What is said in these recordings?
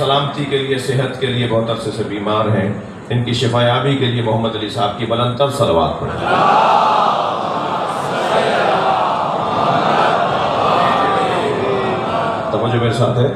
سلامتی کے لیے، صحت کے لیے بہت عرصے سے بیمار ہیں، ان کی شفایابی کے لیے محمد علی صاحب کی بلند تر صلوات پڑھیں۔ توجہ میرے ساتھ ہے،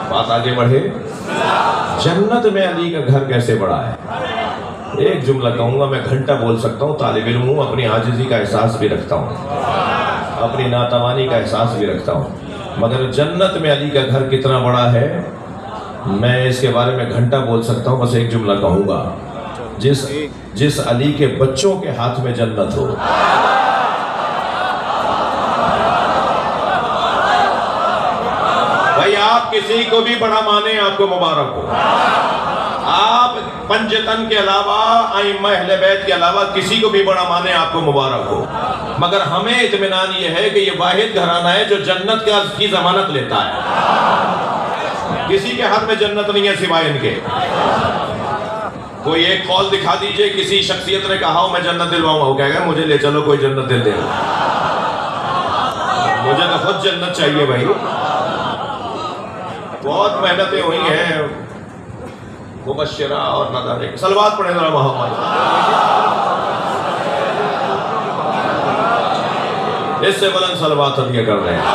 بات آگے بڑھے۔ جنت میں علی کا گھر کیسے بڑا ہے؟ ایک جملہ کہوں گا، میں گھنٹہ بول سکتا ہوں، طالب علم ہوں، اپنی عاجزی کا احساس بھی رکھتا ہوں، اپنی ناتوانی کا احساس بھی رکھتا ہوں، مگر جنت میں علی کا گھر کتنا بڑا ہے میں اس کے بارے میں گھنٹہ بول سکتا ہوں۔ بس ایک جملہ کہوں گا، جس علی کے بچوں کے ہاتھ میں جنت ہو۔ بھائی آپ کسی کو بھی بڑا مانیں، آپ کو مبارک ہو۔ آپ پنجتن کے علاوہ، ائمہ اہل بیت کے علاوہ کسی کو بھی بڑا مانیں، آپ کو مبارک ہو، مگر ہمیں اطمینان یہ ہے کہ یہ واحد گھرانہ ہے جو جنت کی ضمانت لیتا ہے۔ کسی کے ہاتھ میں جنت نہیں ہے سوائے ان کے۔ کوئی ایک قول دکھا دیجئے، کسی شخصیت نے کہا ہو میں جنت دلواؤں گا، وہ کہے گا مجھے لے چلو کوئی جنت دل دے، مجھے تو خود جنت چاہیے بھائی۔ بہت محنتیں ہوئی ہیں مبشرہ اور نذارے کی۔ صلوات پڑھیں ذرا محمد۔ اس سے بلند صلوات عطیہ کر رہے ہیں۔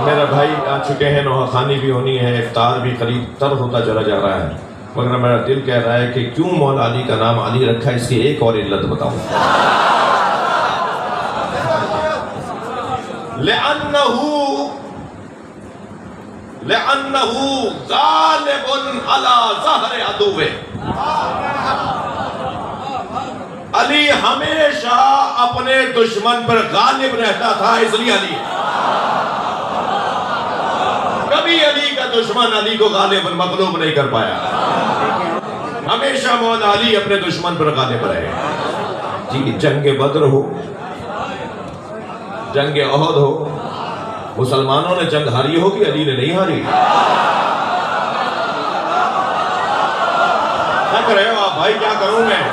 میرا بھائی آ چکے ہیں، نوحہ خوانی بھی ہونی ہے، افطار بھی قریب تر ہوتا چلا جا رہا ہے، مگر میرا دل کہہ رہا ہے کہ کیوں مولا علی کا نام علی رکھا، اس کی ایک اور علت بتاؤں۔ لأنه غالب على ظہر عدوہ۔ علی ہمیشہ اپنے دشمن پر غالب رہتا تھا، اس لیے علی۔ کبھی علی کا دشمن علی کو غالب مغلوب نہیں کر پایا، ہمیشہ مولا علی اپنے دشمن پر غالب رہے۔ جی جنگ بدر ہو، جنگ احد ہو، مسلمانوں نے جنگ ہاری ہوگی، علی نے نہیں ہاری۔ تھک رہے ہو آپ بھائی، کیا کروں میں؟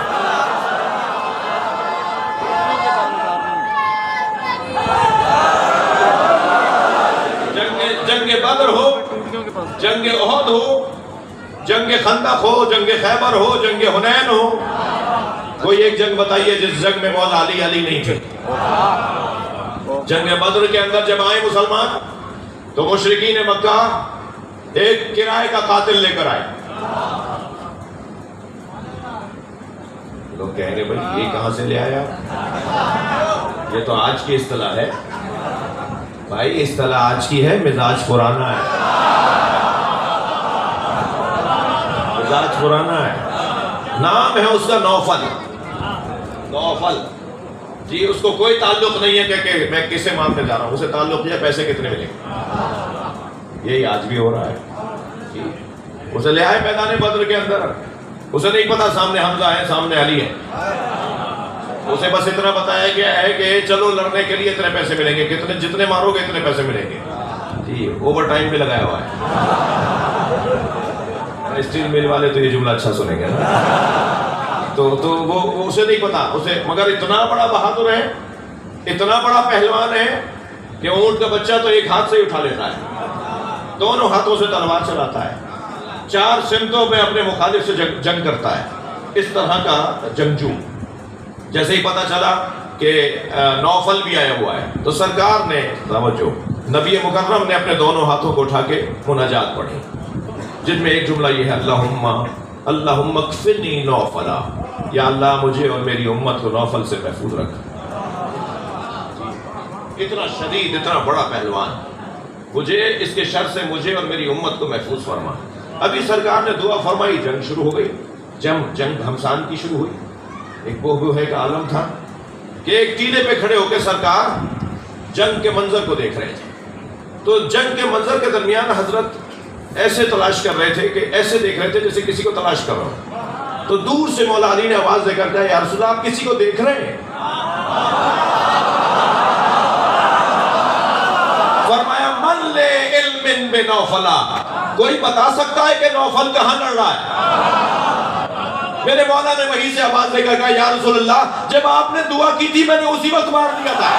جنگ بدر ہو، جنگ احد ہو، جنگ خندق ہو، جنگ خیبر ہو، جنگ حنین ہو، کوئی ایک جنگ بتائیے جس جنگ میں مولا علی علی نہیں تھے۔ جنگ بدر کے اندر جب آئے مسلمان تو مشرکین مکہ ایک کرائے کا قاتل لے کر آئے۔ لوگ کہیں گے بھائی یہ کہاں سے لے آیا؟ یہ تو آج کی اصطلاح ہے بھائی، اصطلاح آج کی ہے، مزاج پرانا ہے، مزاج پرانا ہے۔ نام ہے اس کا نوفل۔ نوفل جی، اس کو کوئی تعلق نہیں ہے کہ میں کسے مانگنے جا رہا ہوں، اسے تعلق یہ پیسے کتنے ملیں گے۔ یہی آج بھی ہو رہا ہے جی۔ اسے لے آئے میدان بدر کے اندر، اسے نہیں پتا سامنے حمزہ ہے، سامنے علی ہے، اسے بس اتنا بتایا گیا ہے کہ چلو لڑنے کے لیے اتنے پیسے ملیں گے، جتنے مارو گے اتنے پیسے ملیں گے جی۔ اوور ٹائم بھی لگایا ہوا ہے۔ اسٹیل مل والے تو یہ جملہ اچھا سنیں گے نا، تو وہ اسے نہیں پتا، اسے مگر اتنا بڑا بہادر ہے، اتنا بڑا پہلوان ہے کہ اونٹ کا بچہ تو ایک ہاتھ سے ہی اٹھا لیتا ہے، دونوں ہاتھوں سے تلوار چلاتا ہے، 4 سمتوں میں اپنے مخالف سے جنگ کرتا ہے۔ اس طرح کا جنگجو۔ جیسے ہی پتا چلا کہ نوفل بھی آیا ہوا ہے تو سرکار نے توجہ، نبی مکرم نے اپنے دونوں ہاتھوں کو اٹھا کے مناجات پڑھی، جن میں ایک جملہ یہ ہے، اللہم اکفنی نوفلا، یا اللہ مجھے اور میری امت کو نوفل سے محفوظ رکھ۔ اتنا شدید، اتنا بڑا پہلوان، مجھے اس کے شر سے مجھے اور میری امت کو محفوظ فرما۔ ابھی سرکار نے دعا فرمائی، جنگ شروع ہو گئی، جنگ گھمسان کی شروع ہوئی۔ ایک بہبوہے کا عالم تھا کہ ایک ٹیلے پہ کھڑے ہو کے سرکار جنگ کے منظر کو دیکھ رہے تھے، تو جنگ کے منظر کے درمیان حضرت ایسے تلاش کر رہے تھے کہ ایسے دیکھ رہے تھے جیسے کسی کو تلاش کر رہا ہو۔ تو دور سے مولا علی نے آواز دے کر کہا، یا رسول اللہ آپ کسی کو دیکھ رہے ہیں؟ فرمایا من لے علم بنوفلا، کوئی بتا سکتا ہے کہ نوفل کہاں لڑ رہا ہے؟ میرے مولا نے وہیں سے آواز دے کر کہا، یا رسول اللہ جب آپ نے دعا کی تھی میں نے اسی وقت مار دیا تھا۔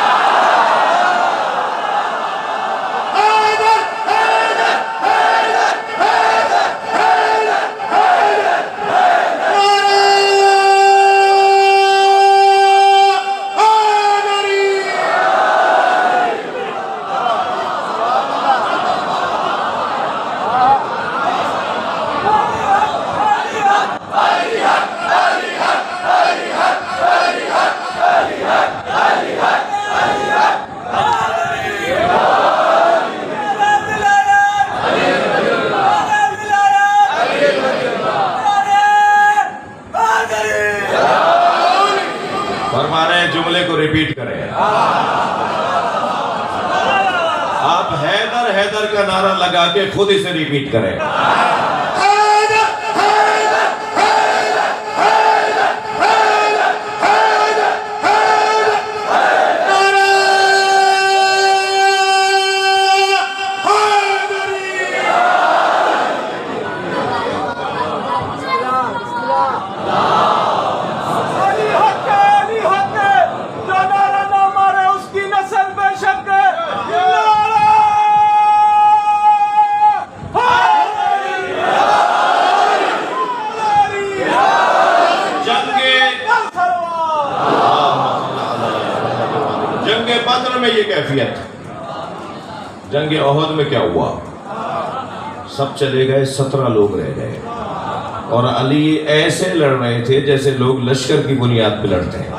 ہمارے جملے کو ریپیٹ کریں. آپ حیدر حیدر کا نعرہ لگا کے خود اسے ریپیٹ کریں. بدر میں یہ کیفیت. جنگ احد میں کیا ہوا؟ سب چلے گئے، 17 لوگ رہ گئے، اور علی ایسے لڑ رہے تھے جیسے لوگ لشکر کی بنیاد پہ لڑتے ہیں.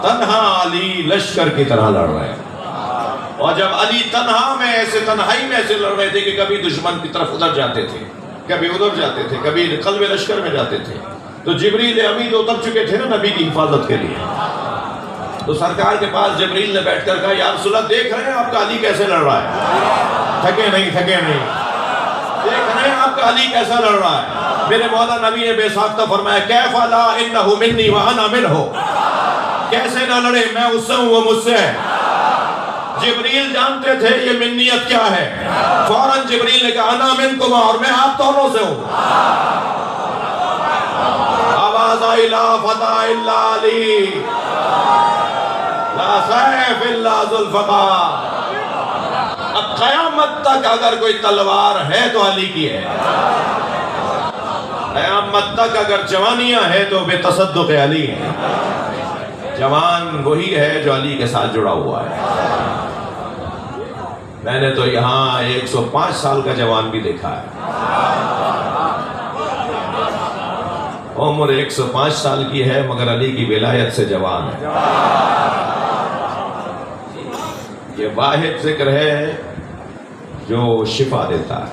تنہا علی لشکر کی طرح لڑ رہے ہیں. اور جب علی تنہا میں ایسے تنہائی میں ایسے لڑ رہے تھے کہ کبھی دشمن کی طرف ادھر جاتے تھے، کبھی ادھر جاتے تھے، کبھی قلب لشکر میں جاتے تھے، تو جبریل امین اتر چکے تھے نا نبی کی حفاظت کے لیے. تو سرکار کے پاس جبریل نے بیٹھ کر کہا یا رسول اللہ دیکھ رہے ہیں آپ کا علی کیسے لڑ رہا ہے؟ تھکے نہیں، تھکے نہیں. دیکھ رہے ہیں آپ کا علی کیسا لڑ رہا ہے. میرے مولا نبی نے بے ساختہ فرمایا کیف لا انہ منی وانا منہ. کیسے نہ لڑے، میں اس سے ہوں وہ مجھ سے ہے. جبریل جانتے تھے یہ منیت کیا ہے. فوراً جبریل نے کہا انا منکم، اور میں آپ دونوں سے ہوں. آواز آئی لا فتح الا علی، لا سیف الا ذوالفقار. اب قیامت تک اگر کوئی تلوار ہے تو علی کی ہے. قیامت تک اگر جوانیاں ہیں تو بے تصدق علی ہے. جوان وہی ہے جو علی کے ساتھ جڑا ہوا ہے. میں نے تو یہاں 105 سال کا جوان بھی دیکھا ہے. عمر 105 سال کی ہے مگر علی کی ولایت سے جوان ہے. یہ واحد ذکر ہے جو شفا دیتا ہے.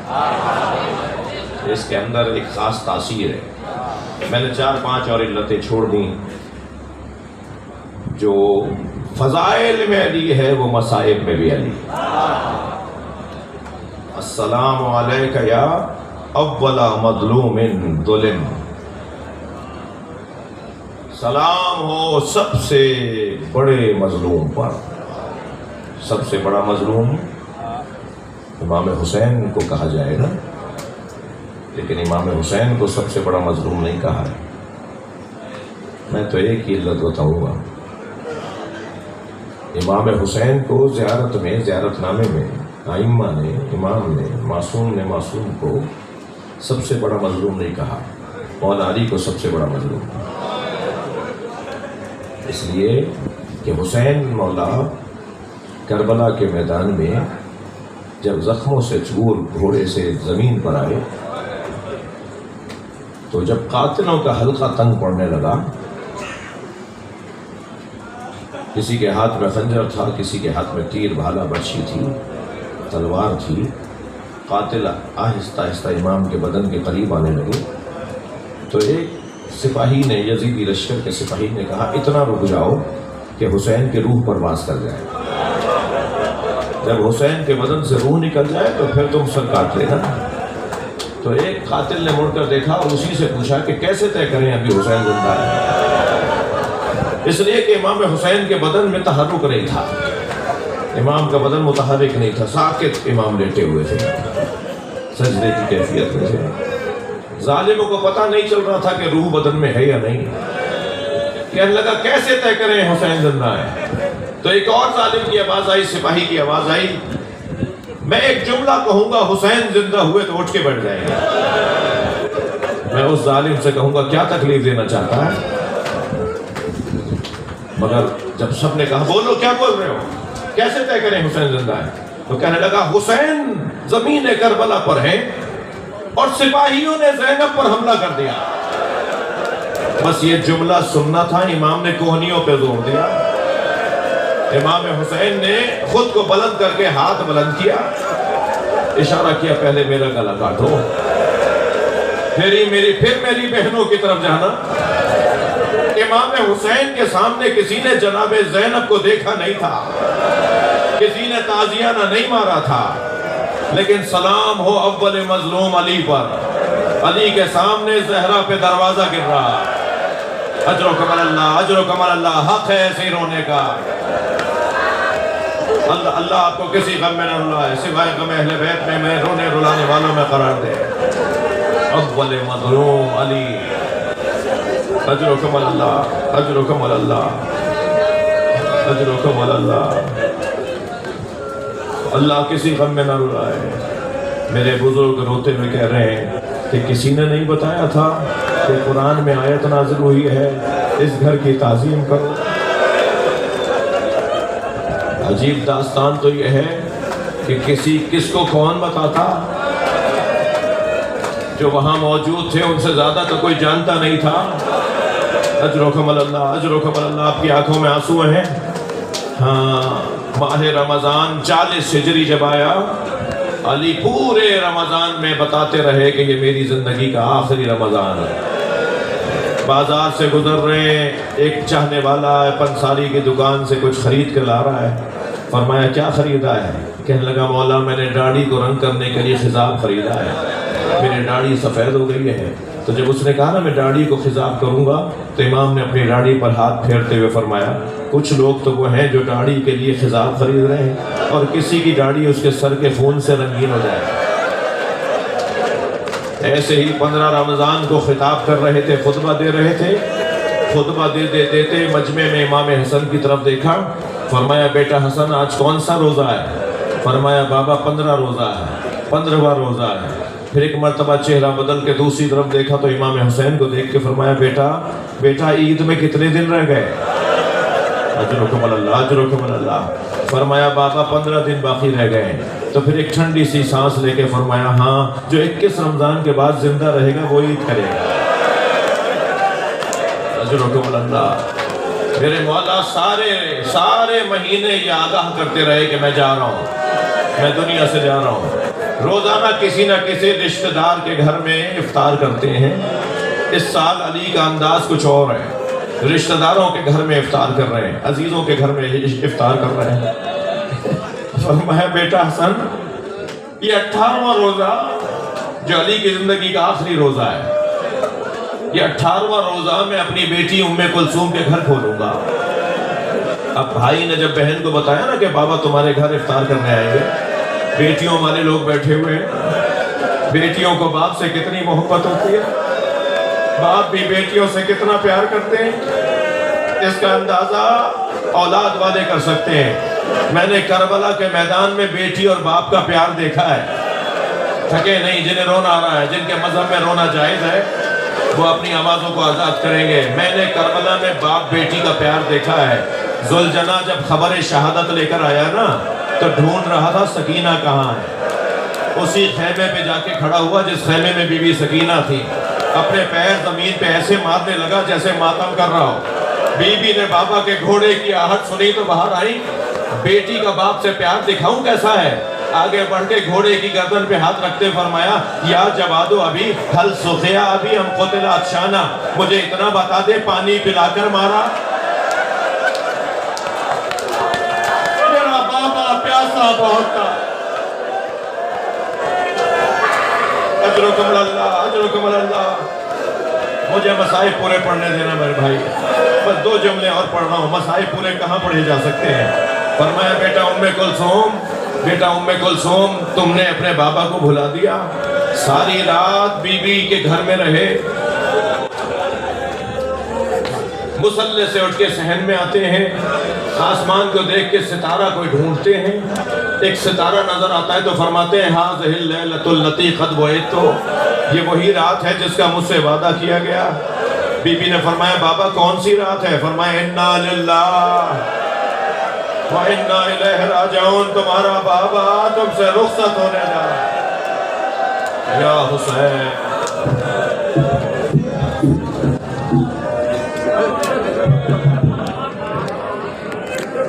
اس کے اندر ایک خاص تاثیر ہے. میں نے 4-5 اور علتیں چھوڑ دیں. جو فضائل میں علی ہے وہ مصائب میں بھی علی. السلام علیکہ یا اول مظلوم ظلم. سلام ہو سب سے بڑے مظلوم پر. سب سے بڑا مظلوم امام حسین کو کہا جائے گا، لیکن امام حسین کو سب سے بڑا مظلوم نہیں کہا ہے. میں تو ایک ہی علت بتاؤں گا. امام حسین کو زیارت میں، زیارت نامے میں ائمہ نے، امام نے، معصوم کو سب سے بڑا مظلوم نہیں کہا. مولا علی کو سب سے بڑا مظلوم. اس لیے کہ حسین مولا کربلا کے میدان میں جب زخموں سے چور گھوڑے سے زمین پر آئے تو جب قاتلوں کا حلقہ تنگ پڑنے لگا، کسی کے ہاتھ میں خنجر تھا، کسی کے ہاتھ میں تیر، بھالا، برچھی تھی، تلوار تھی. قاتل آہستہ آہستہ امام کے بدن کے قریب آنے لگے تو ایک سپاہی نے، یزیدی لشکر کے سپاہی نے کہا اتنا رک جاؤ کہ حسین کے روح پرواز کر جائے. جب حسین کے بدن سے روح نکل جائے تو پھر تم سر کاٹ لینا. تو ایک قاتل نے مڑ کر دیکھا اور اسی سے پوچھا کہ کیسے طے کریں ابھی حسین زندہ ہے. اس لیے کہ امام حسین کے بدن میں تحرک نہیں تھا. امام کا بدن متحرک نہیں تھا، ساکت امام لیٹے ہوئے تھے سجدے کی کیفیت میں تھے. ظالموں کو پتہ نہیں چل رہا تھا کہ روح بدن میں ہے یا نہیں. کہنے لگا کیسے طے کریں حسین زندہ ہے. تو ایک اور ظالم کی آواز آئی، سپاہی کی آواز آئی، میں ایک جملہ کہوں گا حسین زندہ ہوئے تو اٹھ کے بیٹھ جائیں گے. میں اس ظالم سے کہوں گا کیا تکلیف دینا چاہتا ہے. مگر جب سب نے کہا بولو کیا بول رہے ہو، کیسے طے کریں حسین زندہ ہے، تو کہنے لگا حسین زمین کربلا پر ہیں اور سپاہیوں نے زینب پر حملہ کر دیا. بس یہ جملہ سننا تھا. امام نے کوہنیوں پہ زور دیا. امام حسین نے خود کو بلند کر کے ہاتھ بلند کیا، اشارہ کیا پہلے میرا گلا کاٹو، پھر میری بہنوں کی طرف جانا. امام حسین کے سامنے کسی نے جناب زینب کو دیکھا نہیں تھا، کسی نے تازیانہ نہیں مارا تھا، لیکن سلام ہو اول مظلوم علی پر، علی کے سامنے زہرا پہ دروازہ گر رہا۔ اجر و کمال اللہ، اجر و کمال اللہ، حق ہے ایسے ہی رونے کا۔ اللہ آپ کو کسی غم میں نہ رلائے، سوائے غم اہل بیت میں رونے رلانے والوں میں قرار دے۔ اول مظلوم علی، اجر و کمال اللہ، اجر و کمال اللہ، اجر و کمال اللہ۔ اللہ کسی غم میں نہ رلائے۔ میرے بزرگ روتے ہوئے کہہ رہے ہیں کہ کسی نے نہیں بتایا تھا کہ قرآن میں آیت نازل ہوئی ہے اس گھر کی تعظیم کرو۔ عجیب داستان تو یہ ہے کہ کس کو کون بتاتا، جو وہاں موجود تھے ان سے زیادہ تو کوئی جانتا نہیں تھا۔ اجر و کمال اللہ، اجر و کمال اللہ۔ آپ کی آنکھوں میں آنسو ہیں۔ ہاں، ماہ رمضان 40 ہجری جب آیا، علی پورے رمضان میں بتاتے رہے کہ یہ میری زندگی کا آخری رمضان ہے۔ بازار سے گزر رہے ہیں، ایک چاہنے والا پنساری کی دکان سے کچھ خرید کے لا رہا ہے۔ فرمایا کیا خریدا ہے؟ کہنے لگا مولا میں نے داڑھی کو رنگ کرنے کے لیے خضاب خریدا ہے، میری داڑھی سفید ہو گئی ہے۔ تو جب اس نے کہا نا میں داڑھی کو خضاب کروں گا، تو امام نے اپنی داڑھی پر ہاتھ پھیرتے ہوئے فرمایا کچھ لوگ تو وہ ہیں جو داڑھی کے لیے خضاب خرید رہے ہیں اور کسی کی داڑھی اس کے سر کے خون سے رنگین ہو جائے۔ ایسے ہی 15 رمضان کو خطاب کر رہے تھے، خطبہ دے رہے تھے، خطبہ دیتے مجمع میں امام حسن کی طرف دیکھا، فرمایا بیٹا حسن آج کون سا روزہ ہے؟ فرمایا بابا 15 روزہ ہے، 15واں روزہ ہے۔ پھر ایک مرتبہ چہرہ بدل کے دوسری طرف دیکھا تو امام حسین کو دیکھ کے فرمایا بیٹا عید میں کتنے دن رہ گئے؟ اجر و کمال اللہ، اجر و کمال اللہ۔ فرمایا بابا 15 دن باقی رہ گئے۔ تو پھر ایک ٹھنڈی سی سانس لے کے فرمایا ہاں جو 21 رمضان کے بعد زندہ رہے گا وہ عید کرے گا۔ اجر و کمال اللہ۔ میرے مولا سارے مہینے یہ آگاہ کرتے رہے کہ میں جا رہا ہوں، میں دنیا سے جا رہا ہوں۔ روزانہ کسی نہ کسی رشتہ دار کے گھر میں افطار کرتے ہیں۔ اس سال علی کا انداز کچھ اور ہے، رشتہ داروں کے گھر میں افطار کر رہے ہیں، عزیزوں کے گھر میں افطار کر رہے ہیں۔ فرمایا بیٹا حسن یہ 18واں روزہ جو علی کی زندگی کا آخری روزہ ہے، یہ 18واں روزہ میں اپنی بیٹی ام کلثوم کے گھر کھولوں گا۔ اب بھائی نے جب بہن کو بتایا نا کہ بابا تمہارے گھر افطار کرنے آئیں گے، بیٹیوں والے لوگ بیٹھے ہوئے ہیں، بیٹیوں کو باپ سے کتنی محبت ہوتی ہے، باپ بھی بیٹیوں سے کتنا پیار کرتے ہیں، اس کا اندازہ اولاد والے کر سکتے ہیں۔ میں نے کربلا کے میدان میں بیٹی اور باپ کا پیار دیکھا ہے، تھکے نہیں، جنہیں رونا آ رہا ہے، جن کے مذہب میں رونا جائز ہے وہ اپنی آوازوں کو آزاد کریں گے۔ میں نے کربلا میں باپ بیٹی کا پیار دیکھا ہے۔ ذوالجناح جب خبر شہادت لے کر آیا نا تو ڈھونڈ رہا تھا سکینہ کہاں ہے، اسی خیمے پہ جا کے کھڑا ہوا جس خیمے میں بی بی سکینہ تھی، اپنے پیر زمین پہ ایسے مارنے لگا جیسے ماتم کر رہا ہو۔ بی بی نے بابا کے گھوڑے کی آہٹ سنی تو باہر آئی، بیٹی کا باپ سے پیار دکھاؤں کیسا ہے؟ آگے بڑھ کے گھوڑے کی گردن پہ ہاتھ رکھتے فرمایا یا جوادو ابھی حل سخیا ابھی ہم قتل عطشانہ، مجھے اتنا بتا دے پانی پلا کر مارا؟ میرا بابا پیاسا بہت تھا۔ اجرکم اللہ، اجرکم اللہ۔ مجھے مسائل پورے پڑھنے دینا میرے بھائی، بس 2 جملے اور پڑھ رہا ہوں، مسائل پورے کہاں پڑھے جا سکتے ہیں۔ فرمایا بیٹا ام کلثوم تم نے اپنے بابا کو بھلا دیا، ساری رات بی بی کے گھر میں رہے، مصلے سے اٹھ کے صحن میں آتے ہیں، آسمان کو دیکھ کے ستارہ کو ڈھونڈتے ہیں، ایک ستارہ نظر آتا ہے تو فرماتے ہیں ھذہ اللیلۃ التی قد وعدت، یہ وہی رات ہے جس کا مجھ سے وعدہ کیا گیا۔ بی بی نے فرمایا بابا کون سی رات ہے؟ فرمایا انا للہ وَإِنَّا إِلَيْهِ رَاجِعُونَ، تمہارا بابا تم سے رخصت ہونے جا رہا ہے۔ یا حسین